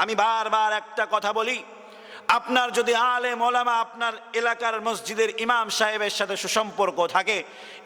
আমি বারবার একটা কথা বলি, আপনার যদি আলেম ওলামা আপনার এলাকার মসজিদের ইমাম সাহেবের সাথে সুসম্পর্ক থাকে,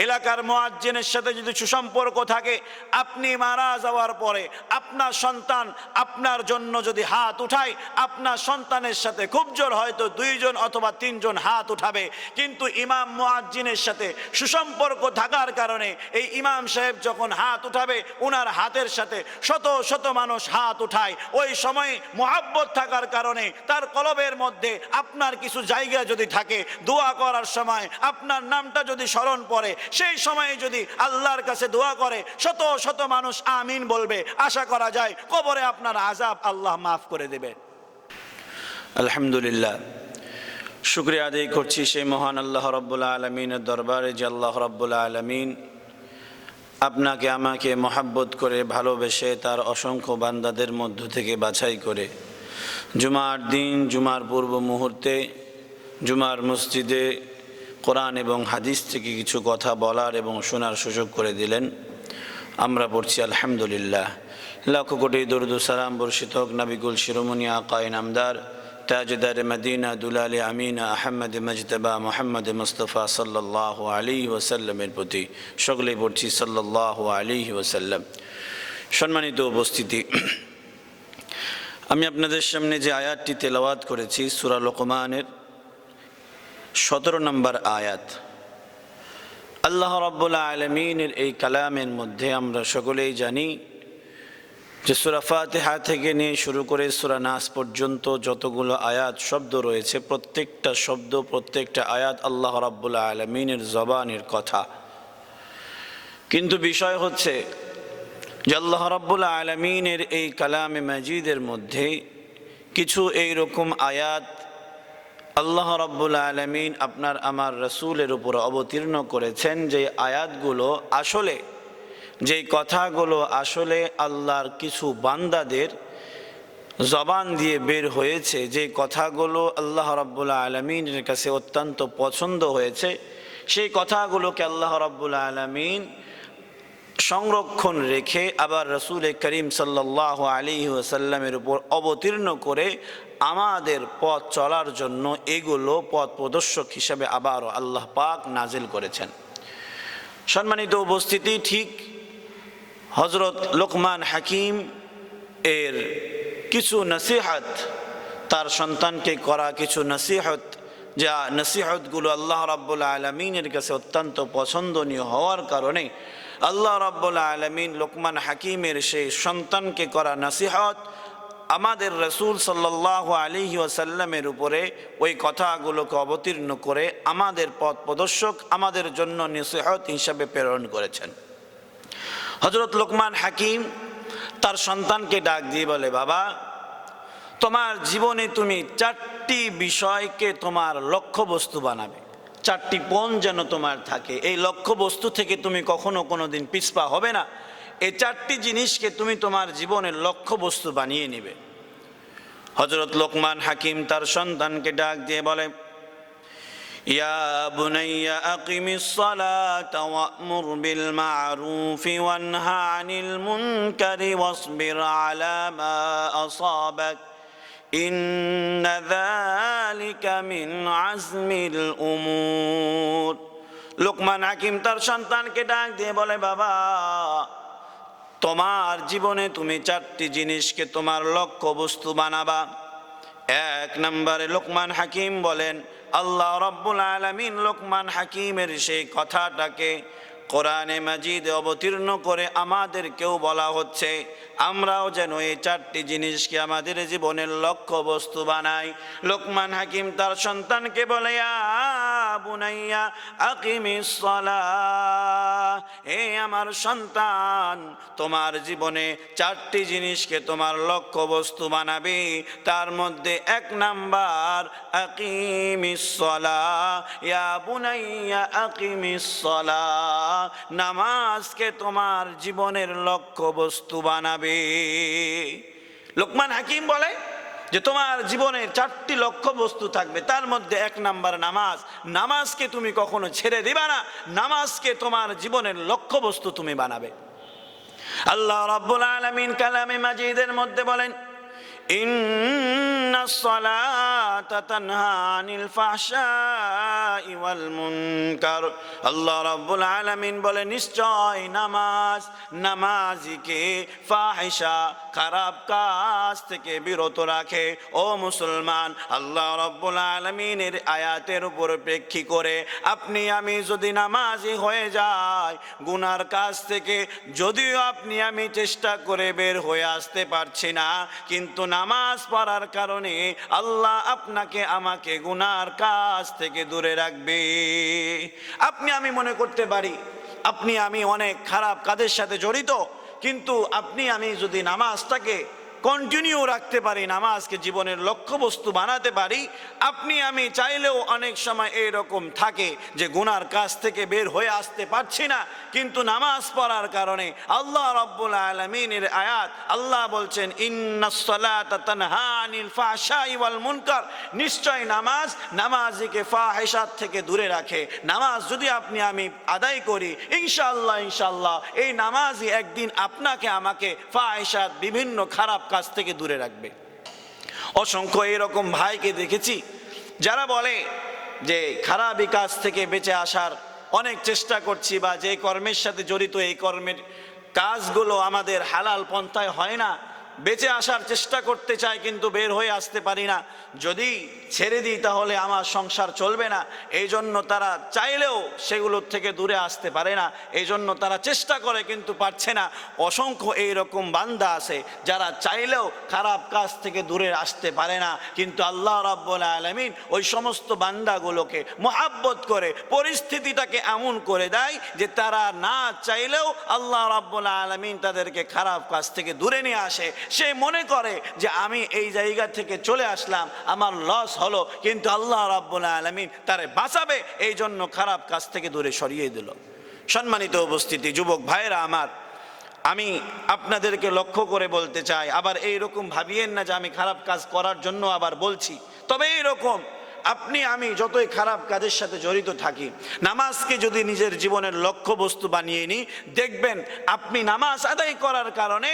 এলাকার মুয়াজ্জিনের সাথে যদি সুসম্পর্ক থাকে, আপনি মারা যাওয়ার পরে আপনার সন্তান আপনার জন্য যদি হাত উঠায়, আপনার সন্তানের সাথে খুব জোর হয়তো 2 জন অথবা 3 জন হাত উঠাবে, কিন্তু ইমাম মুয়াজ্জিনের সাথে সুসম্পর্ক থাকার কারণে এই ইমাম সাহেব যখন হাত উঠাবে, ওনার হাতের সাথে শত শত মানুষ হাত উঠায়। ওই সময় মুহাব্বত থাকার কারণে তার কলবের মধ্যে আপনার কিছু জায়গা যদি থাকে, দোয়া করার সময় আপনার নামটা যদি স্মরণ পড়ে, সেই সময়ে যদি আল্লাহর কাছে দোয়া করে, শত শত মানুষ আমিন বলবে। আশা করা যায় কবরে আপনার আযাব আল্লাহ মাফ করে দেবে। আলহামদুলিল্লাহ, শুকরিয়া আদায় করছি সেই মহান আল্লাহ রাব্বুল আলামিনের দরবারে যে আল্লাহ রাব্বুল আলামিন আপনাকে আমাকে মহাব্বত করে ভালোবেসে তার অসংখ্য বান্দাদের মধ্য থেকে বাছাই করে জুমার দিন, জুমার পূর্ব মুহূর্তে জুমার মসজিদে কোরআন এবং হাদিস থেকে কিছু কথা বলার এবং শোনার সুযোগ করে দিলেন। আমরা পড়ছি আলহামদুলিল্লাহ। লাখ কোটি দরুদ ও সালাম বর্ষিত হোক নবিকুল শিরোমণি আকা ইনামদার তাজদার মদিনা দুলালে আমিনা আহমদ মজতবা মোহাম্মদ মুস্তফা সাল্লাল্লাহু আলাইহি ওয়াসাল্লামের প্রতি। সকলেই পড়ছি সাল্লাল্লাহু আলাইহি ওয়াসাল্লাম। সম্মানিত উপস্থিতি, আমি আপনাদের সামনে যে আয়াতটি তেলাওয়াত করেছি সূরা লোকমানের 17 নম্বর আয়াত। আল্লাহ রাব্বুল আলামিনের এই কালামের মধ্যে আমরা সকলেই জানি যে সূরা ফাতিহা থেকে নিয়ে শুরু করে সূরা নাস পর্যন্ত যতগুলো আয়াত শব্দ রয়েছে, প্রত্যেকটা শব্দ, প্রত্যেকটা আয়াত আল্লাহ রাব্বুল আলামিনের জবানের কথা। কিন্তু বিষয় হচ্ছে যে আল্লাহ রাব্বুল আলামিনের এই কালামে মাজিদের মধ্যে কিছু এইরকম আয়াত আল্লাহ রাব্বুল আলামিন আপনার আমার রাসূলের উপর অবতীর্ণ করেছেন, যে আয়াতগুলো আসলে, যেই কথাগুলো আসলে আল্লাহর কিছু বান্দাদের জবান দিয়ে বের হয়েছে, যে কথাগুলো আল্লাহ রাব্বুল আলামিনের কাছে অত্যন্ত পছন্দ হয়েছে, সেই কথাগুলোকে আল্লাহ রাব্বুল আলামিন সংরক্ষণ রেখে আবার রাসূল করিম সাল্লাল্লাহু আলাইহি ওয়াসাল্লামের উপর অবতীর্ণ করে আমাদের পথ চলার জন্য এগুলো পথ প্রদর্শক হিসাবে আবারও আল্লাহ পাক নাজিল করেছেন। সম্মানিত উপস্থিতি, ঠিক হযরত লোকমান হাকিম এর কিছু নসিহত, তার সন্তানকে করা কিছু নসিহত, যা নসিহতগুলো আল্লাহ রাব্বুল আলামিনের কাছে অত্যন্ত পছন্দনীয় হওয়ার কারণে আল্লাহ রাব্বুল আলামিন লোকমান হাকিমের সেই সন্তানকে করা নসিহত আমাদের রাসূল সাল্লাল্লাহু আলাইহি ওয়াসাল্লামের উপরে ওই কথাগুলোকে অবতীর্ণ করে আমাদের পথ প্রদর্শক, আমাদের জন্য নসিহত হিসাবে প্রেরণ করেছেন। হযরত লোকমান হাকিম তার সন্তানকে ডাক দিয়ে বলে, বাবা, তোমার জীবনে তুমি 4টি বিষয়কে তোমার লক্ষ্যবস্তু বানাবে। 4টি পণ যেন তোমার থাকে, এই লক্ষ্যবস্তু থেকে তুমি কখনো কোনোদিন পিছপা হবে না। এই 4টি জিনিসকে তুমি তোমার জীবনের লক্ষ্যবস্তু বানিয়ে নেবে। হযরত লোকমান হাকিম তার সন্তানকে ডাক দিয়ে বলে, ইয়া বুনাইয়া আকিমিস সালাতা ওয়া'মুর বিল মা'রুফি ওয়ানহা আনিল মুনকারি ওয়াসবির আলা মা আসাবাক ইন্না যালিকা মিন আজমিল উমুর। লোকমান হাকিম তার সন্তানকে ডাক দিয়ে বলে, বাবা, তোমার জীবনে তুমি 4টি জিনিসকে তোমার লক্ষ্যবস্তু বানাবা। 1 নম্বরে লোকমান হাকিম বলেন, আল্লাহ রাব্বুল আলামিন লোকমান হাকিমের সেই কথাটাকে কোরআনে মাজিদে অবতীর্ণ করে আমাদেরকেও বলা হচ্ছে, আমরাও যেন এই 4টি জিনিসকে আমাদের জীবনের লক্ষ্যবস্তু বানাই। লোকমান হাকিম তার সন্তানকে বলে, ইয়া বুনাইয়া আকিমিস সালাহ, হে আমার সন্তান, তোমার জীবনে 4টি জিনিসকে তোমার লক্ষ্যবস্তু বানাবে। তার মধ্যে 1 নাম্বার আকিমিস সালাহ, ইয়া বুনাইয়া আকিমিস সালাহ, নামাজকে তোমার জীবনের লক্ষ্যবস্তু বানাবে। লোকমান হাকিম বলে যে তোমার জীবনের 4টি লক্ষ্যবস্তু থাকবে, তার মধ্যে 1 নাম্বার নামাজ। নামাজকে তুমি কখনো ছেড়ে দিবা না, নামাজকে তোমার জীবনের লক্ষ্যবস্তু তুমি বানাবে। আল্লাহ রাব্বুল আলামিন কালামে মাজিদের মধ্যে বলেন, ইন্নাস সালাতা তানহা আনিল ফাহশাই ওয়াল মুনকার। আল্লাহ রাব্বুল আলামিন বলে নিশ্চয় নামাজ নামাজিকে ফাহিশা খারাপ কাজ থেকে বিরত রাখে। ও মুসলমান, আল্লাহ রাব্বুল আলামিনের আয়াতের উপর প্রেক্ষী করে আপনি আমি যদি নামাজি হয়ে যাই গুনার কাজ থেকে, যদিও আপনি আমি চেষ্টা করে বের হয়ে আসতে পারছি না, কিন্তু নামাজ পড়ার কারণে আল্লাহ আপনাকে আমাকে গুনার কাজ থেকে দূরে রাখবে। আপনি আমি মনে করতে পারি আপনি আমি অনেক খারাপ কাজের সাথে জড়িত, কিন্তু আপনি আমি যদি নামাজটাকে কন্টিনিউ রাখতে পারি, নামাজকে জীবনের লক্ষ্যবস্তু বানাতে পারি, আপনি আমি চাইলেও অনেক সময় এইরকম থাকে যে গুনার কাজ থেকে বের হয়ে আসতে পারছি না, কিন্তু নামাজ পড়ার কারণে আল্লাহ রাব্বুল আলামিনের আয়াত, আল্লাহ বলছেন ইন্নাস সালাতা তানহা আনিল ফাহশাই ওয়াল মুনকার, নিশ্চয় নামাজ নামাজিকে ফাহিশাত থেকে দূরে রাখে। নামাজ যদি আপনি আমি আদায় করি, ইনশাআল্লাহ ইনশাআল্লাহ এই নামাজই একদিন আপনাকে আমাকে ফাহিশাত বিভিন্ন খারাপ কাজ থেকে দূরে রাখবে। অসংখ্য এরকম ভাইকে দেখেছি যারা বলে যে খারাপ কাজ থেকে বেঁচে আসার অনেক চেষ্টা করছি, বা যে কর্মের সাথে জড়িত এই কর্মের কাজগুলো আমাদের হালাল পন্থায় হয় না, বেঁচে আসার চেষ্টা করতে চাই কিন্তু বের হয়ে আসতে পারি না, যদি ছেড়ে দিই তাহলে আমার সংসার চলবে না, এই জন্য তারা চাইলেও সেগুলোর থেকে দূরে আসতে পারে না, এই জন্য তারা চেষ্টা করে কিন্তু পারছে না। অসংখ্য এইরকম বান্দা আছে যারা চাইলেও খারাপ কাজ থেকে দূরে আসতে পারে না, কিন্তু আল্লাহ রাব্বুল আলামিন ওই সমস্ত বান্দাগুলোকে মহাব্বত করে পরিস্থিতিটাকে এমন করে দেয় যে তারা না চাইলেও আল্লাহ রাব্বুল আলামিন তাদেরকে খারাপ কাজ থেকে দূরে নিয়ে আসে। সে মনে করে যে আমি এই জায়গা থেকে চলে আসলাম, আমার লস হলো, কিন্তু আল্লাহ রাব্বুল আলামিন তারে বাঁচাবে, এই জন্য খারাপ কাজ থেকে দূরে সরিয়ে দিল। সম্মানিত উপস্থিতি, যুবক ভাইরা আমার, আমি আপনাদেরকে লক্ষ্য করে বলতে চাই, আবার এইরকম ভাবিয়েন না যে আমি খারাপ কাজ করার জন্য আবার বলছি, তবে এইরকম আপনি আমি যতই খারাপ কাজের সাথে জড়িত থাকি, নামাজকে যদি নিজের জীবনের লক্ষ্যবস্তু বানিয়ে নিই, দেখবেন আপনি নামাজ আদায় করার কারণে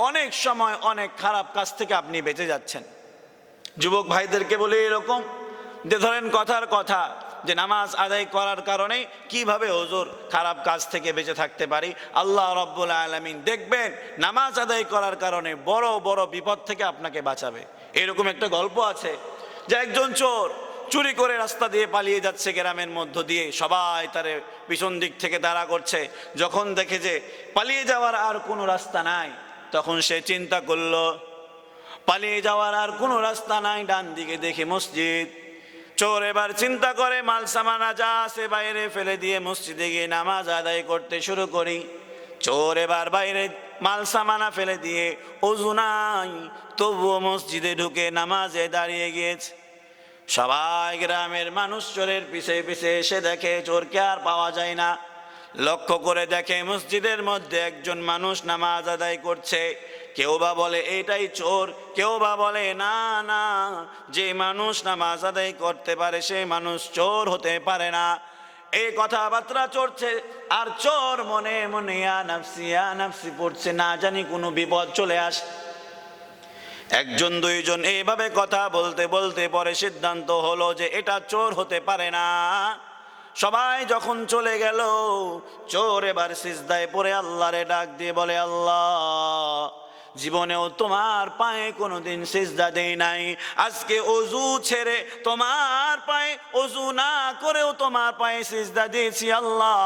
অনেক সময় অনেক খারাপ কাজ থেকে আপনি বেঁচে যাচ্ছেন। যুবক ভাইদেরকে বলে এরকম যে ধরেন কথার কথা যে নামাজ আদায় করার কারণে কিভাবে হুজুর খারাপ কাজ থেকে বেঁচে থাকতে পারি, আল্লাহ রাব্বুল আলামিন দেখবেন নামাজ আদায় করার কারণে বড় বড় বিপদ থেকে আপনাকে বাঁচাবে। এরকম একটা গল্প আছে যে একজন চোর চুরি করে রাস্তা দিয়ে পালিয়ে যাচ্ছে গ্রামের মধ্য দিয়ে, সবাই তার পিছন দিক থেকে তাড়া করছে। যখন দেখে যে পালিয়ে যাওয়ার আর কোনো রাস্তা নাই, তখন সে চিন্তা করলো পালিয়ে যাওয়ার আর কোনো রাস্তা নাই, ডান দিকে দেখে মসজিদ। চোর এবার চিন্তা করে মাল সামানা যা আছে বাইরে ফেলে দিয়ে মসজিদে গিয়ে নামাজ আদায় করতে শুরু করি। চোর এবার বাইরে মাল সামানা ফেলে দিয়ে ওযু নাই, তবুও মসজিদে ঢুকে নামাজে দাঁড়িয়ে গিয়েছে। সবাই গ্রামের মানুষ চোরের পিছে পিছে এসে দেখে চোরকে আর পাওয়া যায় না। লক্ষ্য করে দেখে মসজিদের মধ্যে একজন মানুষ নামাজ আদায় করছে। কেউ বা বলে এটাই চোর, কেউ বা বলে না না, যে মানুষ নামাজ আদায় করতে পারে সেই মানুষ চোর হতে পারে না। এই কথাবার্তা চলছে আর চোর মনে মনে ইয়া নাফসি পড়ছে, না জানি কোনো বিপদ চলে আসে। একজন দুইজন এইভাবে কথা বলতে বলতে পরে সিদ্ধান্ত হলো যে এটা চোর হতে পারে না। সবাই যখন চলে গেল, চোর এবার সিজদায় পড়ে আল্লাহরে ডাক দিয়ে বলে, আল্লাহ জীবনেও তোমার পায়ে কোনোদিন সিজদা দেই নাই, আজকে ওযু ছেড়ে তোমার পায়ে ওযু না করেও তোমার পায়ে সিজদা দিয়েছি। আল্লাহ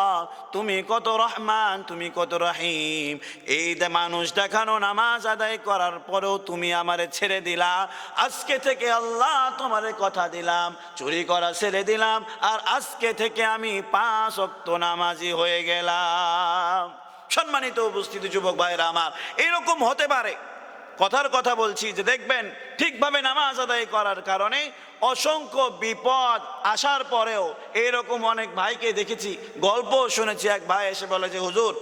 তুমি কত রহমান, তুমি কত রহিম। এই মানুষ দেখানো নামাজ আদায় করার পরেও তুমি আমারে ছেড়ে দিলা। আজকে থেকে আল্লাহ তোমারে কথা দিলাম, চুরি করা ছেড়ে দিলাম, আর আজকে থেকে আমি 5 ওয়াক্ত নামাজি হয়ে গেলাম। সম্মানিত উপস্থিতি যুবক ভাইরা আমার, এরকম হতে পারে। কথার কথা বলছি যে দেখবেন ঠিকভাবে নামাজ আদায় করার কারণে অসংখ্য বিপদ আসার পরেও এরকম অনেক ভাইকে দেখেছি, গল্প শুনেছি। এক ভাই এসে বলে যে হুজুর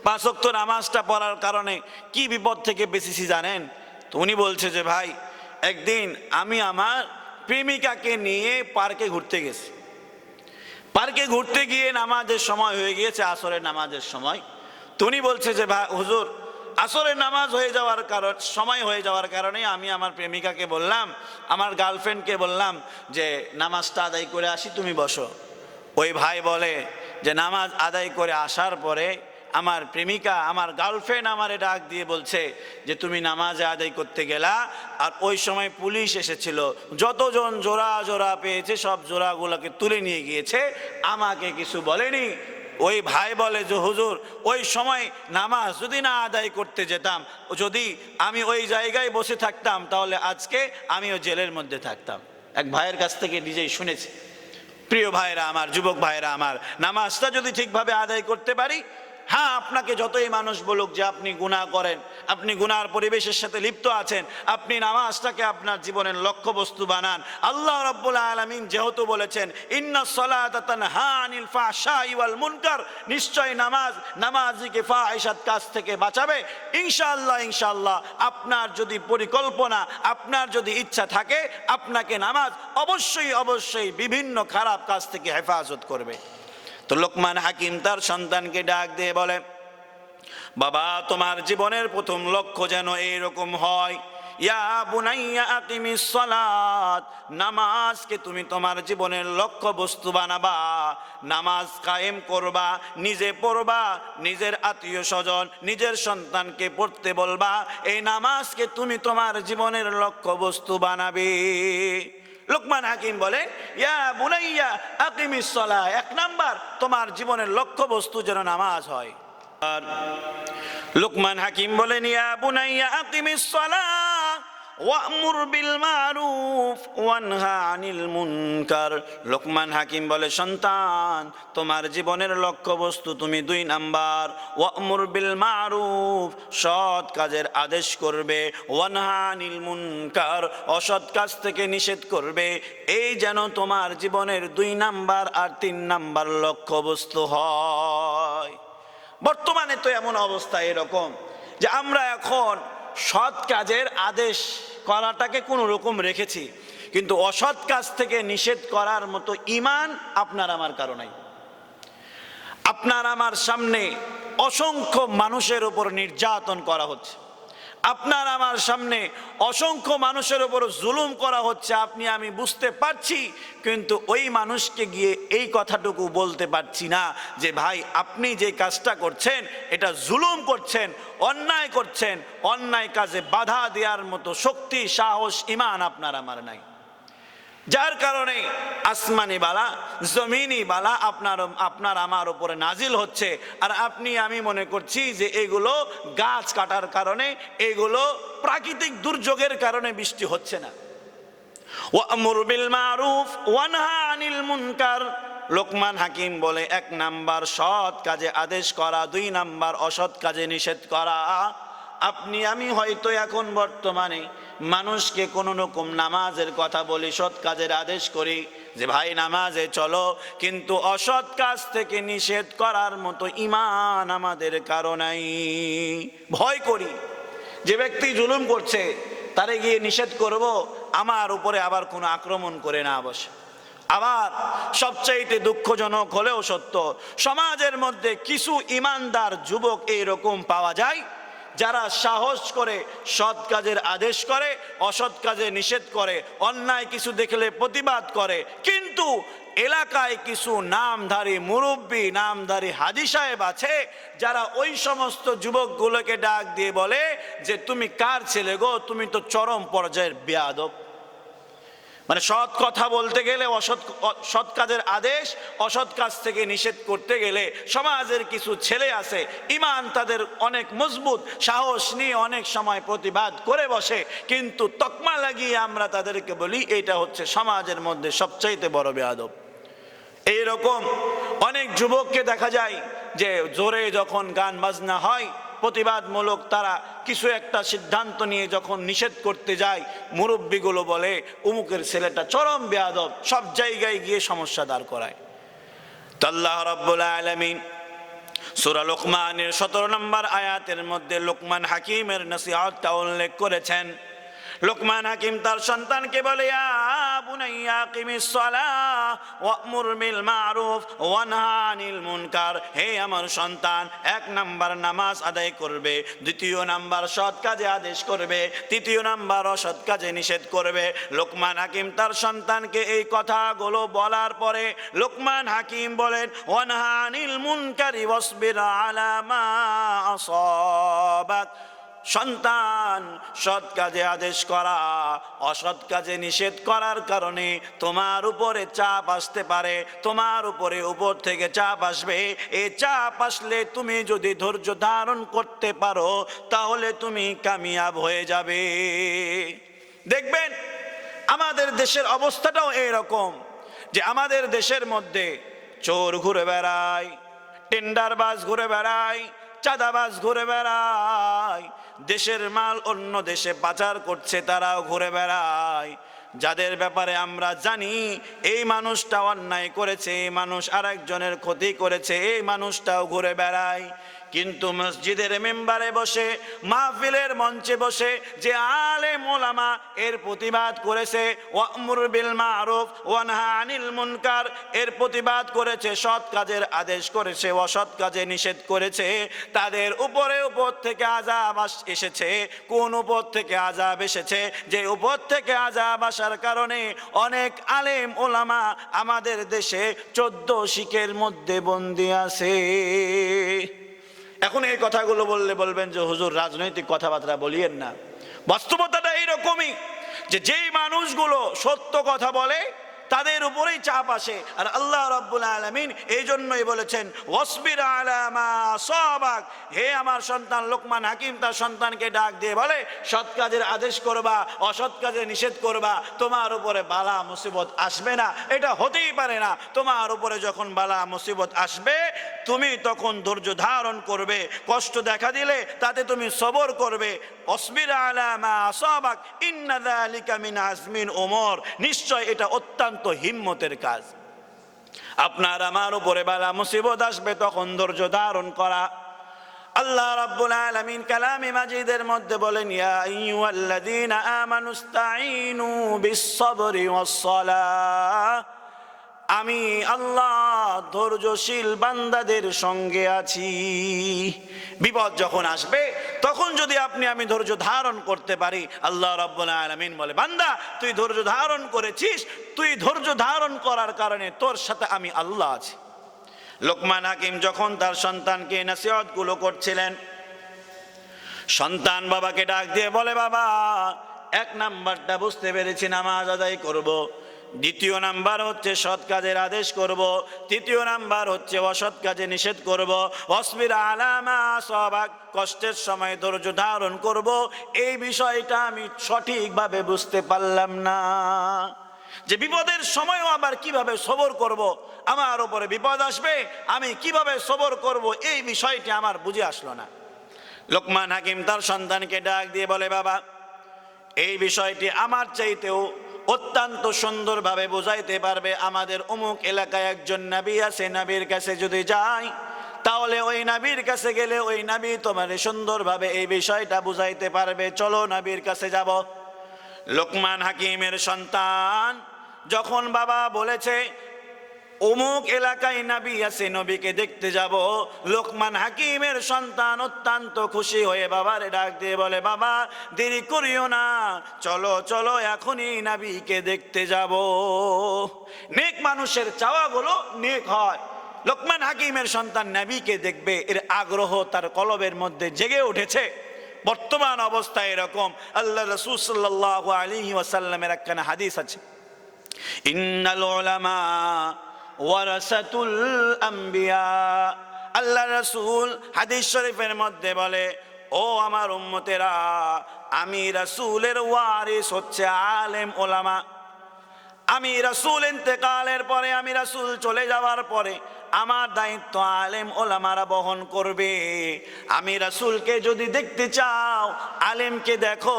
5 ওয়াক্ত নামাজটা পড়ার কারণে কি বিপদ থেকে বেঁচেছি জানেন? তো উনি বলছে যে ভাই, একদিন আমি আমার প্রেমিকাকে নিয়ে পার্কে ঘুরতে গেছি। পার্কে ঘুরতে গিয়ে নামাজের সময় হয়ে গিয়েছে, আসরের নামাজের সময়। তো উনি বলছে যে ভাই হুজুর আসরের নামাজ হয়ে যাওয়ার কারণ সময় হয়ে যাওয়ার কারণে আমি আমার প্রেমিকাকে বললাম, আমার গার্লফ্রেন্ডকে বললাম যে নামাজটা আদায় করে আসি, তুমি বসো। ওই ভাই বলে যে নামাজ আদায় করে আসার পরে আমার প্রেমিকা, আমার গার্লফ্রেন্ড আমারে ডাক দিয়ে বলছে যে তুমি নামাজ আদায় করতে গেলা, আর ওই সময় পুলিশ এসেছিল, যতজন জোড়া জোড়া পেয়েছে সব জোড়াগুলোকে তুলে নিয়ে গিয়েছে, আমাকে কিছু বলেনি। ওই ভাই বলে যে হুজুর, ওই সময় নামাজ যদি না আদায় করতে যেতাম, যদি আমি ওই জায়গায় বসে থাকতাম, তাহলে আজকে আমিও জেলের মধ্যে থাকতাম। এক ভাইয়ের কাছ থেকে নিজেই শুনেছি। প্রিয় ভাইরা আমার, যুবক ভাইরা আমার, নামাজটা যদি ঠিকভাবে আদায় করতে পারি, হ্যাঁ, আপনাকে যতই মানুষ বলুক যে আপনি গুনাহ করেন, আপনি গুনার পরিবেশের সাথে লিপ্ত আছেন, আপনি নামাজটাকে আপনার জীবনের লক্ষ্যবস্তু বানান। আল্লাহ রাব্বুল আলামিন যেহেতু বলেছেন ইন্নাস সালাতা তানহা আনিল ফাহশাই ওয়াল মুনকার, নিশ্চয় নামাজিকে ফাহিশাত কাজ থেকে বাঁচাবে। ইনশাআল্লাহ আপনার যদি পরিকল্পনা, আপনার যদি ইচ্ছা থাকে, আপনাকে নামাজ অবশ্যই বিভিন্ন খারাপ কাজ থেকে হেফাজত করবে। তো লোকমান হাকিম তার সন্তানকে ডাক দিয়ে বলে, বাবা, তোমার জীবনের প্রথম লক্ষ্য যেন এইরকম হয়, ইয়া বুনাইয়া আকিমিস সালাত, নামাজকে তুমি তোমার জীবনের লক্ষ্য বস্তু বানাবা, নামাজ কায়েম করবা, নিজে পড়বা, নিজের আত্মীয় স্বজন, নিজের সন্তানকে পড়তে বলবা, এই নামাজকে তুমি তোমার জীবনের লক্ষ্য বস্তু বানাবে। লোকমান হাকিম বলে, ইয়া বুনাইয়া আকিমিস সালাহ, এক নাম্বার তোমার জীবনের লক্ষ্য বস্তু যেন নামাজ হয়। আর লোকমান হাকিম বলেন, ইয়া বুনাইয়া আকিমিস সালাহ ওয়া'মুর বিল মারুফ ওয়ানহা আনিল মুনকার। লোকমান হাকিম বলে, সন্তান, তোমার জীবনের লক্ষ্য বস্তু তুমি 2 নাম্বার, ওয়া'মুর বিল মারুফ, সৎ কাজের আদেশ করবে, ওয়ানহা আনিল মুনকার, অসৎ কাজ থেকে নিষেধ করবে। এই যেন তোমার জীবনের 2 নাম্বার আর 3 নাম্বার লক্ষ্য বস্তু হয়। বর্তমানে তো এমন অবস্থা এরকম যে আমরা এখন সৎ কাজের আদেশ করাটাকে কোনো রকম রেখেছি, কিন্তু অসৎ কাজ থেকে নিষেধ করার মতো ঈমান আপনার আমার কারো নাই। আপনার আমার সামনে অসংখ্য মানুষের উপর নির্যাতন করা হচ্ছে, আপনার আমার সামনে অসংখ্য মানুষের উপর জুলুম করা হচ্ছে, আপনি আমি বুঝতে পারছি, কিন্তু ওই মানুষকে গিয়ে এই কথাটুকু বলতে পারছি না যে ভাই, আপনি যে কাজটা করছেন এটা জুলুম করছেন, অন্যায় করছেন, অন্যায় কাজে বাধা দেওয়ার মতো শক্তি, সাহস, ঈমান আপনার আমার নাই। যার কারণে আসমানি বালা, জমিনি বালা আপনার আমার উপরে নাজিল হচ্ছে, আর আপনি আমি মনে করছি যে এগুলো গাছ কাটার কারণে, এগুলো প্রাকৃতিক দুর্যোগের কারণে বৃষ্টি হচ্ছে না। ওয়া'মুর বিল মারুফ ওয়ানহা আনিল মুনকার। লোকমান হাকিম বলে, 1 নাম্বার সৎ কাজে আদেশ করা, 2 নাম্বার অসৎ কাজে নিষেধ করা। আপনি আমি হয়তো এখন বর্তমানে মানুষকে কোনো রকম নামাজের কথা বলি, সৎ কাজের আদেশ করি যে ভাই নামাজে চলো, কিন্তু অসৎ কাজ থেকে নিষেধ করার মতো ঈমান আমাদের কারো নাই। ভয় করি যে ব্যক্তি জুলুম করছে তারে গিয়ে নিষেধ করব, আমার উপরে আবার কোনো আক্রমণ করে না বসে। আবার সবচাইতে দুঃখজনক হলেও সত্য, সমাজের মধ্যে কিছু ঈমানদার যুবক এইরকম পাওয়া যায় যারা সাহস করে সৎ কাজের আদেশ করে, অসৎ কাজে নিষেধ করে, অন্যায় কিছু দেখলে প্রতিবাদ করে, কিন্তু এলাকায় কিছু নামধারী মুরব্বী, নামধারী হাজী সাহেব আছে যারা ওই সমস্ত যুবকগুলোকে ডাক দিয়ে বলে যে তুমি কার ছেলে গো, তুমি তো চরম পর্যায়ের বেয়াদব। মানে সৎ কথা বলতে গেলে সৎ কাজের আদেশ, অসৎ কাজ থেকে নিষেধ করতে গেলে সমাজের কিছু ছেলে আছে, ঈমান তাদের অনেক মজবুত, সাহস নিয়ে অনেক সময় প্রতিবাদ করে বসে, কিন্তু তকমা লাগিয়ে আমরা তাদেরকে বলি এটা হচ্ছে সমাজের মধ্যে সবচাইতে বড় বেয়াদব। এইরকম অনেক যুবককে দেখা যায় যে জোরে যখন গান বাজনা হয়, প্রতিবাদমূলক তারা কিছু একটা সিদ্ধান্ত নিয়ে যখন নিষেধ করতে যায়, মুরব্বীগুলো বলে উমুকের ছেলেটা চরম বেয়াদব, সব জায়গায় গিয়ে সমস্যা দাঁড় করায়। তো আল্লাহ রাব্বুল আলামিন সূরা লোকমানের 17 নম্বর আয়াতের মধ্যে লোকমান হাকিমের নসিহতটা উল্লেখ করেছেন। লোকমান হাকিম তার সন্তানকে বলে, ইয়া বুনাইয়া আকিমিস সালাহ ওয়া'মুর বিল মা'রুফ ওয়া নাহা আনিল মুনকার। হে আমার সন্তান, 1 নাম্বার নামাজ আদায় করবে, 2 নাম্বার সৎ কাজে আদেশ করবে, 3 নাম্বার অসৎ কাজে নিষেধ করবে। লোকমান হাকিম তার সন্তানকে এই কথাগুলো বলার পরে লোকমান হাকিম বলেন, ওয়া নাহা আনিল মুনকারি ওয়াসবির আলা মা আসাবাক। সন্তান, সৎ কাজে আদেশ করা, অসৎ কাজে নিষেধ করার কারণে তোমার উপরে চাপ আসতে পারে, তোমার উপরে উপর থেকে চাপ আসবে। এই চাপ আসলে তুমি যদি ধৈর্য ধারণ করতে পারো তাহলে তুমি কামিয়াব হয়ে যাবে। দেখবেন আমাদের দেশের অবস্থাটাও এইরকম, যে আমাদের দেশের মধ্যে চোর ঘুরে বেড়ায়, টেন্ডারবাজ ঘুরে বেড়ায়, চাঁদাবাজ ঘুরে বেড়ায়, দেশের মাল অন্য দেশে পাচার করছে তারাও ঘুরে বেড়ায়। যাদের ব্যাপারে আমরা জানি এই মানুষটা অন্যায় করেছে, এই মানুষ আরেকজনের ক্ষতি করেছে, এই মানুষটাও ঘুরে বেড়ায়। কিন্তু মসজিদের মেম্বারে বসে, মাহফিলের মঞ্চে বসে যে আলেম ওলামা এর প্রতিবাদ করেছে, ওয়া'মুর বিল মা'রুফ ওয়া নাহা আনিল মুনকার, এর প্রতিবাদ করেছে, সৎ কাজের আদেশ করেছে, অসৎ কাজে নিষেধ করেছে, তাদের উপরে উপর থেকে আযাব এসেছে। কোন উপর থেকে আযাব এসেছে? যে উপর থেকে আযাব আসার কারণে অনেক আলেম ওলামা আমাদের দেশে 14 শিকের মধ্যে বন্দী আছে। এখন এই কথাগুলো বললে বলবেন যে হুজুর রাজনৈতিক কথাবার্তা বলিয়েন না। বাস্তবতাটা এইরকমই, যে যেই মানুষগুলো সত্য কথা বলে তাদের উপরেই চাপ আসে। আর আল্লাহ রাব্বুল আলামিন এই জন্যই বলেছেন, ওয়াসবির আলা মা আসাবাক। হে আমার সন্তান, লোকমান হাকিম তার সন্তানকে ডাক দিয়ে বলে, সৎ কাজের আদেশ করবা, অসৎ কাজে নিষেধ করবা, তোমার উপরে বালা মুসিবত আসবে না, এটা হতেই পারে না। তোমার উপরে যখন বালা মুসিবত আসবে তুমি তখন ধৈর্য ধারণ করবে, কষ্ট দেখা দিলে তাতে তুমি সবর করবে। ওয়াসবির আলা মা আসাবাক ইন্না যালিকা মিন আজমিন উমর। নিশ্চয় এটা অত্যন্ত হিম্মতের কাজ। আপনার আমার উপরে বালা মুসিবত আসবে, তখন ধৈর্য ধারণ করা। আল্লাহ রাব্বুল আলামিন কালামে মাজিদের মধ্যে বলেন, ইয়া আইয়ুহাল্লাযীনা আমানুস্তাঈনু বিস-সাবরি ওয়াস-সালাহ। আমি আল্লাহ ধৈর্যশীল বান্দাদের সঙ্গে আছি। বিপদ যখন আসবে তখন যদি আমি ধৈর্য ধারণ করতে পারি, আল্লাহ রাব্বুল আলামিন বলে, বান্দা তুই ধৈর্য ধারণ করেছিস, তুই ধৈর্য ধারণ করার কারণে তোর সাথে আমি আল্লাহ আছি। লোকমান হাকিম যখন তার সন্তানকে নসিহতগুলো করছিলেন, সন্তান বাবাকে ডাক দিয়ে বলে, বাবা 1 নাম্বারটা বুঝতে পেরেছি, নামাজ আদায় করব, 2 নাম্বার হচ্ছে সৎ কাজের আদেশ করব, 3 নাম্বার হচ্ছে অসৎ কাজে নিষেধ করব, ওয়াসবির আলা মা আসাবাক, কষ্টের সময় ধৈর্য ধারণ করব। এই বিষয়টা আমি সঠিকভাবে বুঝতে পারলাম না, যে বিপদের সময়ও আবার কিভাবে সবর করব, আমার উপরে বিপদ আসবে আমি কিভাবে সবর করব, এই বিষয়টি আমার বুঝে আসলো না। লোকমান হাকিম তার সন্তানকে ডাক দিয়ে বলে, বাবা এই বিষয়টি আমার চাইতেও অত্যন্ত সুন্দরভাবে বোঝাইতে পারবে আমাদের অমুক এলাকায় একজন নবী আছে, নবীর কাছে যদি যাই তাহলে ওই নবীর কাছে গেলে ওই নবী তোমার সুন্দরভাবে এই বিষয়টা বুঝাইতে পারবে, চলো নবীর কাছে যাব। লোকমান হাকিমের সন্তান যখন বাবা বলেছে অমুক এলাকায় নবী আছে, নবীকে দেখতে যাব, লোকমান হাকিমের সন্তান অত্যন্ত খুশি হয়ে বাবারে ডাক দিয়ে বলে, বাবা দেরি করিও না, চলো চলো এখনই নবীকে দেখতে যাব। নেক মানুষের চাওয়াগুলো নেক হয়। লোকমান হাকিমের সন্তান নবীকে দেখবে, এর আগ্রহ তার কলবের মধ্যে জেগে উঠেছে। বর্তমান অবস্থায় এরকম, আল্লাহ রাসূল সাল্লাল্লাহু আলাইহি ওয়াসাল্লামের একখানা হাদিস আছে, ইন্নাল উলামা ওয়ারাসাতুল আম্বিয়া। আল্লাহ রাসূল হাদিস শরীফের মধ্যে বলে, ও আমার উম্মতেরা, আমি রাসূলের ওয়ারিস হচ্ছে আলেম ওলামা। আমি রাসূল ইন্তেকালের পরে, আমি রাসূল চলে যাওয়ার পরে আমার দায়িত্ব আলেম ওলামারা বহন করবে। আমি রাসূলকে যদি দেখতে চাও, আলেমকে দেখো,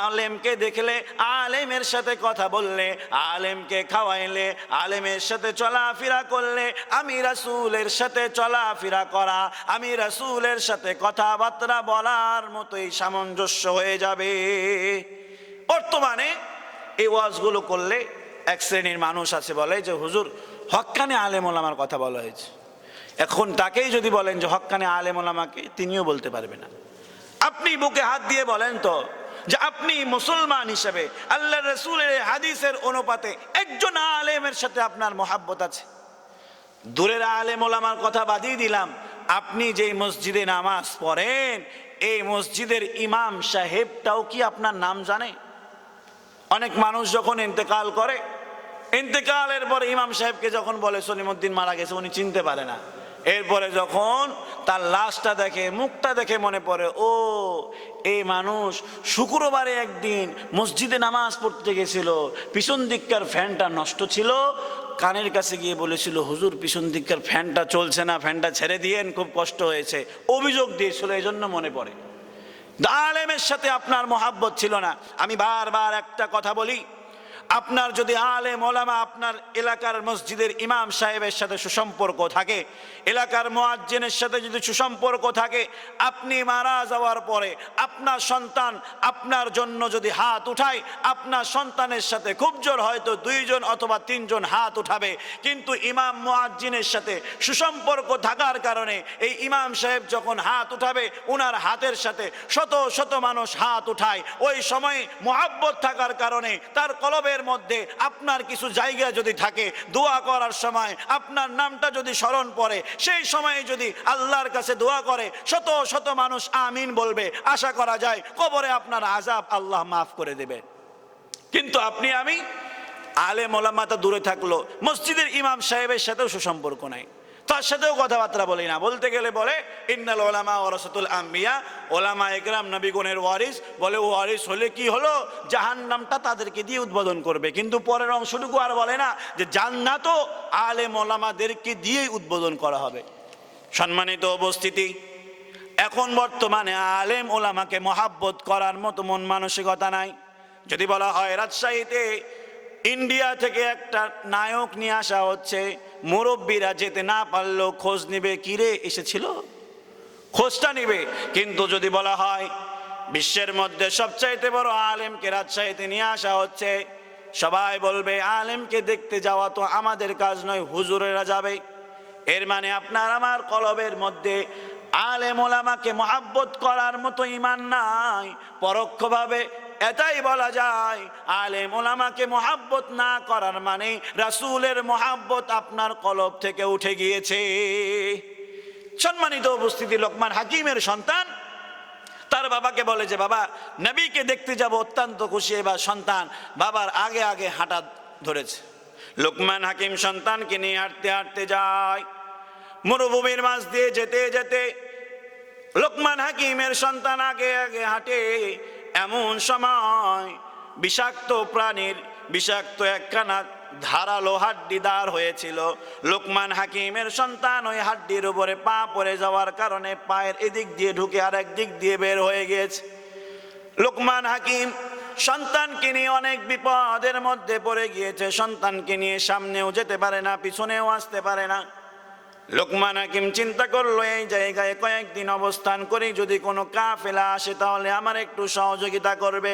আলেমকে দেখলে, আলেমের সাথে কথা বললে, আলেমকে খাওয়াইলে, আলেমের সাথে চলাফেরা করলে, আমি রাসূলের সাথে চলাফেরা করা, আমি রাসূলের সাথে কথাবার্তা বলার মতোই সামঞ্জস্য হয়ে যাবে। বর্তমানে এই ওয়াজগুলো করলে এক শ্রেণীর মানুষ আছে বলে যে হুজুর হক্কানি আলেম ওলামার কথা বলা হয়েছে। এখন তাকেই যদি বলেন যে হক্কানি আলেম ওলামাকে, তিনিও বলতে পারবে না। আপনি বুকে হাত দিয়ে বলেন তো যে আপনি মুসলমান হিসেবে আল্লাহ রসুলের হাদিসের অনুপাতে একজন আলেমের সাথে আপনার মহাব্বত আছে। দূরের আলেম ওলামার কথা বাদিয়ে দিলাম, আপনি যেই মসজিদে নামাজ পড়েন এই মসজিদের ইমাম সাহেবটাও কি আপনার নাম জানে? অনেক মানুষ যখন ইন্তেকাল করে, ইন্তেকালের পরে ইমাম সাহেবকে যখন বলে সলিমউদ্দিন মারা গেছে, উনি চিনতে পারে না। এরপরে যখন তার লাশটা দেখে, মুখটা দেখে মনে পড়ে, ও এই মানুষ শুক্রবারে একদিন মসজিদে নামাজ পড়তে গেছিল, পিছন দিককার ফ্যানটা নষ্ট ছিল, কানের কাছে গিয়ে বলেছিল হুজুর পিছন দিককার ফ্যানটা চলছে না, ফ্যানটা ছেড়ে দিয়েন, খুব কষ্ট হয়েছে, অভিযোগ দিয়েছিল, এই জন্য মনে পড়ে। আলেমের সাথে আপনার মহাব্বত ছিল না। আমি বারবার একটা কথা বলি, আপনার যদি আলেম ওলামা আপনার এলাকার মসজিদের ইমাম সাহেবের সাথে সুসম্পর্ক থাকে, এলাকার মুয়াজ্জিনের সাথে যদি সুসম্পর্ক থাকে, আপনি মারা যাওয়ার পরে আপনার সন্তান আপনার জন্য যদি হাত উঠায়, আপনার সন্তানের সাথে খুব জোর হয়তো 2 জন অথবা 3 জন হাত উঠাবে, কিন্তু ইমাম মুয়াজ্জিনের সাথে সুসম্পর্ক থাকার কারণে এই ইমাম সাহেব যখন হাত উঠাবে, উনার হাতের সাথে শত শত মানুষ হাত উঠায়। ওই সময় মুহাব্বত থাকার কারণে তার কলবের মধ্যে আপনার কিছু জায়গা যদি থাকে, দোয়া করার সময় আপনার নামটা যদি স্মরণ পড়ে, সেই সময়ে যদি আল্লাহর কাছে দোয়া করে, শত শত মানুষ আমিন বলবে, আশা করা যায় কবরে আপনার আযাব আল্লাহ মাফ করে দেবে। কিন্তু আপনি আমি আলেম ওলামা তো দূরে থাকলো, মসজিদের ইমাম সাহেবের সাথেও সুসম্পর্ক নাই, তার সাথেও কথাবার্তা বলি না। বলতে গেলে বলে ইন্নাল ওলামা ওয়ারাসাতুল আম্বিয়া, ওলামা একরাম নবীগণের ওয়ারিস। বলে ওয়ারিস হলে কি হলো, জাহান্নামটা তাদেরকে দিয়ে উদ্বোধন করবে, কিন্তু পরের অংশটুকু আর বলে না যে জান্নাতও আলেম ওলামাদেরকে দিয়েই উদ্বোধন করা হবে। সম্মানিত উপস্থিতি, এখন বর্তমানে আলেম ওলামাকে মহাব্বত করার মতো মন মানসিকতা নাই। যদি বলা হয় রাজশাহীতে ইন্ডিয়া থেকে একটা নায়ক নিয়ে আসা হচ্ছে, মুরব্বীরা যেতে না পারলেও খোঁজ নিবে, কিরে এসেছিল, খোঁজটা নিবে। কিন্তু যদি বলা হয় বিশ্বের মধ্যে সবচাইতে বড় আলেমকে রাজশাহীতে নিয়ে আসা হচ্ছে, সবাই বলবে আলেমকে দেখতে যাওয়া তো আমাদের কাজ নয়, হুজুরেরা যাবে। এর মানে আপনার আমার কলবের মধ্যে আলেম ওলামাকে মহাব্বত করার মতো ঈমান নাই। পরোক্ষভাবে এটাই বলা যায়, আলেম ওলামাকে মহাব্বত না করার মানে রাসূলের মহাব্বত আপনার কলব থেকে উঠে গিয়েছে। সম্মানিত উপস্থিতি, লোকমান হাকিমের সন্তান তার বাবাকে বলে যে বাবা নবীকে দেখতে যাব, অত্যন্ত খুশি। এবার সন্তান বাবার আগে আগে হাঁটা ধরেছে। লোকমান হাকিম সন্তানকে নিয়ে হাঁটতে হাঁটতে যায়, মরুভূমির মাঝ দিয়ে যেতে যেতে লোকমান হাকিমের সন্তান আগে আগে হাঁটে। এমন সময় বিষাক্ত প্রাণীর বিষাক্ত একখানা ধারালো হাড্ডি দাঁড় হয়েছিল। লোকমান হাকিমের সন্তান ওই হাড্ডির উপরে পা পড়ে যাওয়ার কারণে পায়ের এদিক দিয়ে ঢুকে আর একদিক দিয়ে বের হয়ে গিয়েছে। লোকমান হাকিম সন্তানকে নিয়ে অনেক বিপদের মধ্যে পড়ে গিয়েছে। সন্তানকে নিয়ে সামনেও যেতে পারে না, পিছনেও আসতে পারে না। লোকমান হাকিম চিন্তা করলো এই জায়গায় কয়েকদিন অবস্থান করি, যদি কোনো কাফেলা আসে তাহলে আমার একটু সহযোগিতা করবে।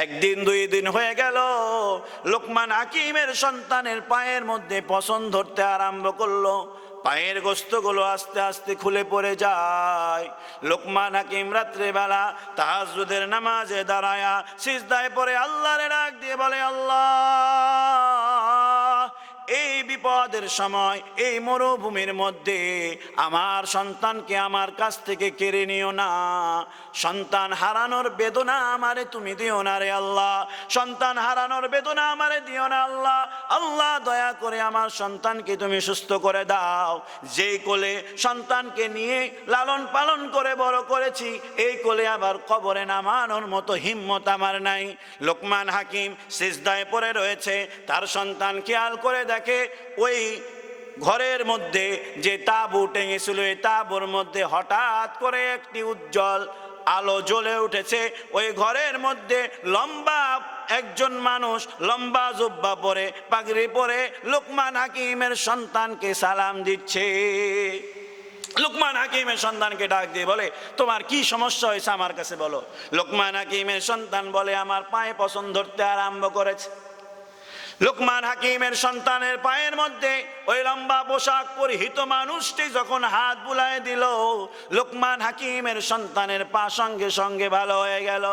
একদিন 2 দিন হয়ে গেল, লোকমান হাকিমের সন্তানের পায়ের মধ্যে পছন ধরতে আরম্ভ করলো। পায়ের গোস্তগুলো আস্তে আস্তে খুলে পড়ে যায়। লোকমান হাকিম রাত্রেবেলা তাহাজ্জুদের নামাজে দাঁড়ায়া সিজদায় পড়ে আল্লাহর ডাক দিয়ে বলে, আল্লাহ এই বিপদের সময় এই মরুভূমির মধ্যে আমার সন্তানকে আমার কাছ থেকে কেড়ে নিও না। সন্তান হারানোর বেদনা আমারে তুমি দিও না রে আল্লাহ, সন্তান হারানোর বেদনা আমারে দিও না আল্লাহ। আল্লাহ দয়া করে আমার সন্তানকে তুমি সুস্থ করে দাও। যেই কোলে সন্তানকে নিয়ে লালন পালন করে বড় করেছি, এই কোলে আবার কবরে নামানোর মতো হিম্মত আমার নাই। লোকমান হাকিম সিজদায় পড়ে রয়েছে, তার সন্তান খেয়াল করে দেখে ওই ঘরের মধ্যে যে তাঁবু টেঙেছিল, এই তাঁবুর মধ্যে হঠাৎ করে একটি উজ্জ্বল আলো জ্বলে উঠেছে। ওই ঘরের মধ্যে লম্বা একজন মানুষ, লম্বা জুব্বা পরে পাগড়ি পরে লোকমান হাকিমের সন্তানকে সালাম দিচ্ছে। লোকমান হাকিমের সন্তানকে ডাক দিয়ে বলে, তোমার কি সমস্যা হয়েছে আমার কাছে বলো। লোকমান হাকিমের সন্তান বলে, আমার পায়ে পছন্দ ধরতে আরম্ভ করেছে। লোকমান হাকিমের সন্তানের পায়ের মধ্যে ওই লম্বা পোশাক পরিহিত মানুষটি যখন হাত বুলায় দিল, লোকমান হাকিমের সন্তানের পা সঙ্গে সঙ্গে ভালো হয়ে গেল।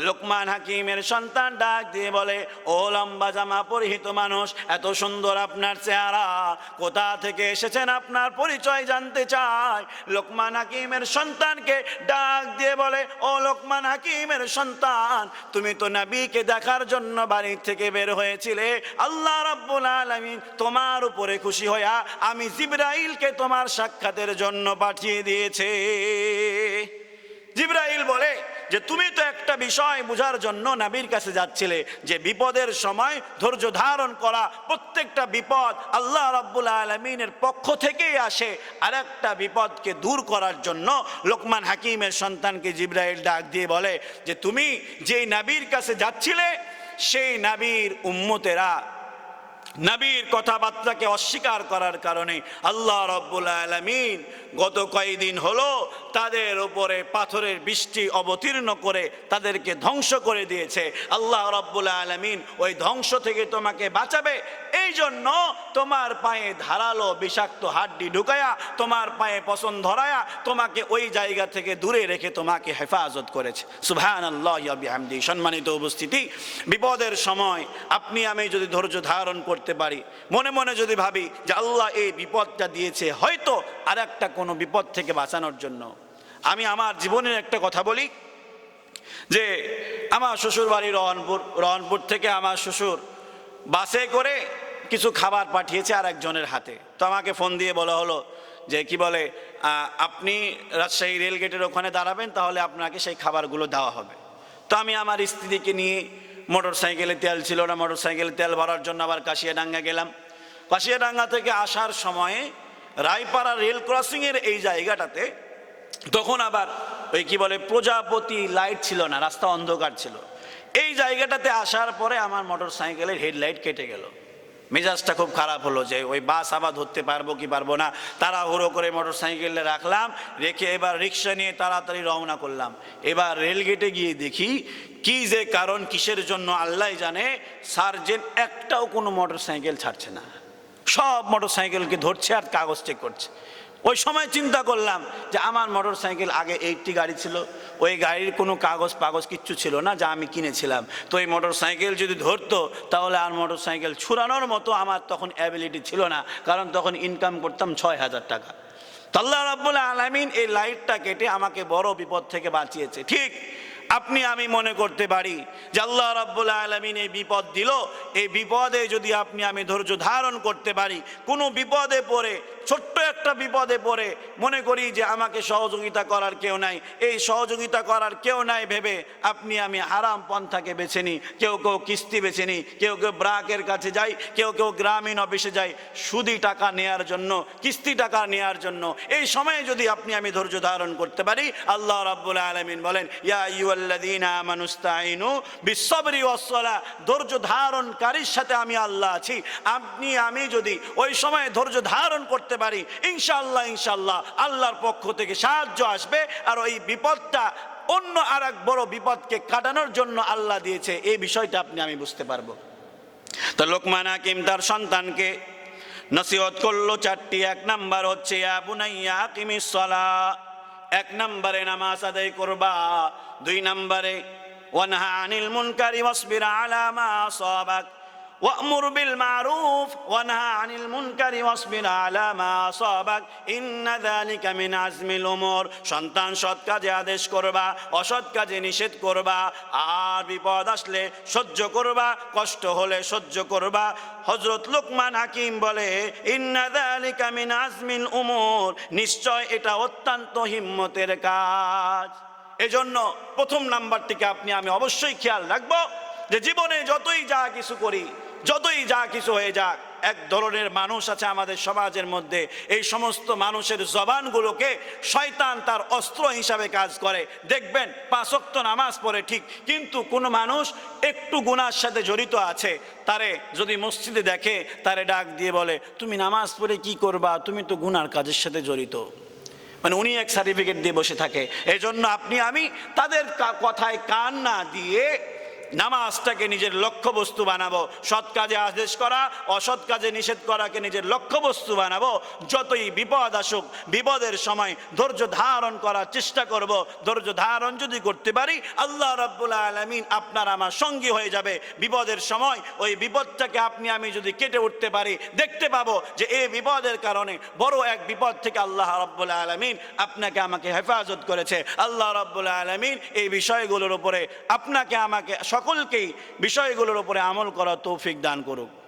লোকমান হাকিমের সন্তান ডাক দিয়ে বলে, ও লম্বা জামা পরিহিত মানুষ, এত সুন্দর আপনার চেহারা, কোথা থেকে এসেছেন আপনার পরিচয় জানতে চাই। লোকমান হাকিমের সন্তানকে ডাক দিয়ে বলে, ও লোকমান হাকিমের সন্তান, তুমি তো নবীকে দেখার জন্য বাড়ি থেকে বের হয়েছিলে, আল্লাহ রাব্বুল আলামিন তোমার উপরে খুশি হইয়া আমি জিবরাইলকে তোমার সাক্ষাতের জন্য পাঠিয়ে দিয়েছে। জিবরাইল বলে যে তুমি তো একটা বিষয় বোঝার জন্য নবীর কাছে যাচ্ছিলে, যে বিপদের সময় ধৈর্য ধারণ করা, প্রত্যেকটা বিপদ আল্লাহ রাব্বুল আলামিনের পক্ষ থেকেই আসে। আর একটা বিপদকে দূর করার জন্য লোকমান হাকিমের সন্তানকে জিবরাইল ডাক দিয়ে বলে যে তুমি যেই নবীর কাছে যাচ্ছিলে, সেই নবীর উম্মতেরা নবীর কথাবার্তাকে অস্বীকার করার কারণে আল্লাহ রাব্বুল আলামিন গত কয়েকদিন হলো তাদের উপরে পাথরের বৃষ্টি অবতীর্ণ করে তাদেরকে ধ্বংস করে দিয়েছে। আল্লাহ রাব্বুল আলামিন ওই ধ্বংস থেকে তোমাকে বাঁচাবে, এই জন্য তোমার পায়ে ধারালো বিষাক্ত হাড্ডি ঢুকায়া, তোমার পায়ে পছন্দ ধরায়া তোমাকে ওই জায়গা থেকে দূরে রেখে তোমাকে হেফাজত করেছে। সুবহানাল্লাহ ওয়া বিহামদি। সম্মানিত উপস্থিতি, বিপদের সময় আপনি আমি যদি ধৈর্য ধারণ করতে পারি, মনে মনে যদি ভাবি যে আল্লাহ এই বিপদটা দিয়েছে হয়তো আর একটা কোনো বিপদ থেকে বাঁচানোর জন্য। আমি আমার জীবনের একটা কথা বলি যে আমার শ্বশুর বাড়ি রহনপুর থেকে আমার শ্বশুর বাসে করে কিছু খাবার পাঠিয়েছে আর একজনের হাতে। তো আমাকে ফোন দিয়ে বলা হলো যে কি বলে, আপনি রাজশাহী রেলগেটের ওখানে দাঁড়াবেন, তাহলে আপনাকে সেই খাবারগুলো দেওয়া হবে। তো আমি আমার স্ত্রীকে নিয়ে, মোটর সাইকেলে তেল ছিল না, মোটর সাইকেলে তেল ভরার জন্য আবার কাশিয়াডাঙ্গা গেলাম। কাশিয়াডাঙ্গা থেকে আসার সময়ে রায়পাড়া রেল ক্রসিংয়ের এই জায়গাটাতে তখন আবার ওই কি বলে প্রজাপতি লাইট ছিল না, রাস্তা অন্ধকার ছিল। এই জায়গাটাতে আসার পরে আমার মোটর সাইকেলের হেডলাইট কেটে গেল। মেজাজটা খুব খারাপ হলো যে ওই বাস আবার ধরতে পারবো কি পারবো না। তাড়াহুড়ো করে মোটর সাইকেলে রাখলাম, রেখে এবার রিক্সা নিয়ে তাড়াতাড়ি রওনা করলাম। এবার রেলগেটে গিয়ে দেখি কি যে কারণ, কিসের জন্য আল্লাহ জানে, সার্জেন্ট একটাও কোনো মোটর সাইকেল ছাড়ছে না, সব মোটর সাইকেলকে ধরছে আর কাগজ চেক করছে। ওই সময় চিন্তা করলাম যে আমার মোটর সাইকেল আগে 80 গাড়ি ছিল, ওই গাড়ির কোনো কাগজ কিচ্ছু ছিল না যা আমি কিনেছিলাম। তো এই মোটর সাইকেল যদি ধরতো তাহলে আর মোটর সাইকেল ছুড়ানোর মতো আমার তখন অ্যাবিলিটি ছিল না, কারণ তখন ইনকাম করতাম 6000 টাকা। তো আল্লাহ রাব্বুল আলামিন এই লাইটটা কেটে আমাকে বড় বিপদ থেকে বাঁচিয়েছে। ঠিক আপনি আমি মনে করতে পারি যে আল্লাহ রাব্বুল আলামিন এই বিপদ দিল, এই বিপদে যদি আপনি আমি ধৈর্য ধারণ করতে পারি, কোনো বিপদে পড়ে, ছোট্ট একটা বিপদে পড়ে মনে করি যে আমাকে সহযোগিতা করার কেউ নাই, এই সহযোগিতা করার কেউ নাই ভেবে আপনি আমি হারাম পন্থাকে বেছে নিই। কেউ কেউ কিস্তি বেছে নিই, কেউ কেউ ব্রাকের কাছে যাই, কেউ কেউ গ্রামীণ অফিসে যাই সুদি টাকা নেয়ার জন্য, কিস্তি টাকা নেয়ার জন্য। এই সময়ে যদি আপনি আমি ধৈর্য ধারণ করতে পারি, আল্লাহ রাব্বুল আলামিন বলেন, ইয়া আইয়ুহাল্লাযীনা আমানু ইসতাঈনু বিস-সাবরি ওয়াস-সালাহ, ধৈর্য ধারণকারীর সাথে আমি আল্লাহ আছি। আপনি আমি যদি ওই সময় ধৈর্য ধারণ করতে পারি, ইনশাআল্লাহ আল্লাহর পক্ষ থেকে সাহায্য আসবে। আর ওই বিপদটা অন্য আর এক বড় বিপদকে কাটানোর জন্য আল্লাহ দিয়েছে, এই বিষয়টা আপনি আমি বুঝতে পারবো। তো লোকমান হাকিম তার সন্তানকে নসিহত করলো 4টি। 1 নাম্বার হচ্ছে ইয়া বুনাইয়া আকিমিস সালাহ, 1 নম্বরে নামাজ আদায় করবা। 2 নম্বরে ওয়ানহা আনিল মুনকারি ওয়াসবির আলা মা আসাবাক ওয়া'মুর বিল মারুফ ওয়ানহা আনিল মুনকারি ওয়াসবির আলা মা আসাবাক ইন্না যালিকা মিন আজমিল উমুর। সন্তান সৎ কাজে আদেশ করবা, অসৎ কাজে নিষেধ করবা, আর বিপদ আসলে সহ্য করবা, কষ্ট হলে সহ্য করবা। হযরত লোকমান হাকিম বলে, ইন্না যালিকা মিন আজমিল উমুর, নিশ্চয় এটা অত্যন্ত হিম্মতের কাজ। এজন্য প্রথম নাম্বারটিকে আপনি আমি অবশ্যই খেয়াল রাখবো যে জীবনে যতই যা কিছু করি, যতই যা কিছু হয়ে যাক, এক ধরনের মানুষ আছে আমাদের সমাজের মধ্যে, এই সমস্ত মানুষের জবানগুলোকে শয়তান তার অস্ত্র হিসাবে কাজ করে। দেখবেন 5 ওয়াক্ত নামাজ পড়ে ঠিক, কিন্তু কোনো মানুষ একটু গুনার সাথে জড়িত আছে, তারে যদি মসজিদে দেখে তারে ডাক দিয়ে বলে, তুমি নামাজ পড়ে কি করবা, তুমি তো গুনার কাজের সাথে জড়িত। মানে উনি এক সার্টিফিকেট দিয়ে বসে থাকে। এই জন্য আপনি আমি তাদের কথায় কান না দিয়ে নামাজটাকে নিজের লক্ষ্যবস্তু বানাবো। সৎ কাজে আদেশ করা, অসৎ কাজে নিষেধ করাকে নিজের লক্ষ্যবস্তু বানাবো। যতই বিপদ আসুক, বিপদের সময় ধৈর্য ধারণ করার চেষ্টা করব। ধৈর্য ধারণ যদি করতে পারি, আল্লাহ রাব্বুল আলামিন আপনার আমার সঙ্গী হয়ে যাবে। বিপদের সময় ওই বিপদটাকে আপনি আমি যদি কেটে উঠতে পারি, দেখতে পাবো যে এই বিপদের কারণে বড় এক বিপদ থেকে আল্লাহ রাব্বুল আলামিন আপনাকে আমাকে হেফাজত করেছে। আল্লাহ রাব্বুল আলামিন এই বিষয়গুলোর উপরে আপনাকে আমাকে সকলকেই বিষয়গুলোর উপরে আমল করার তৌফিক দান করুক।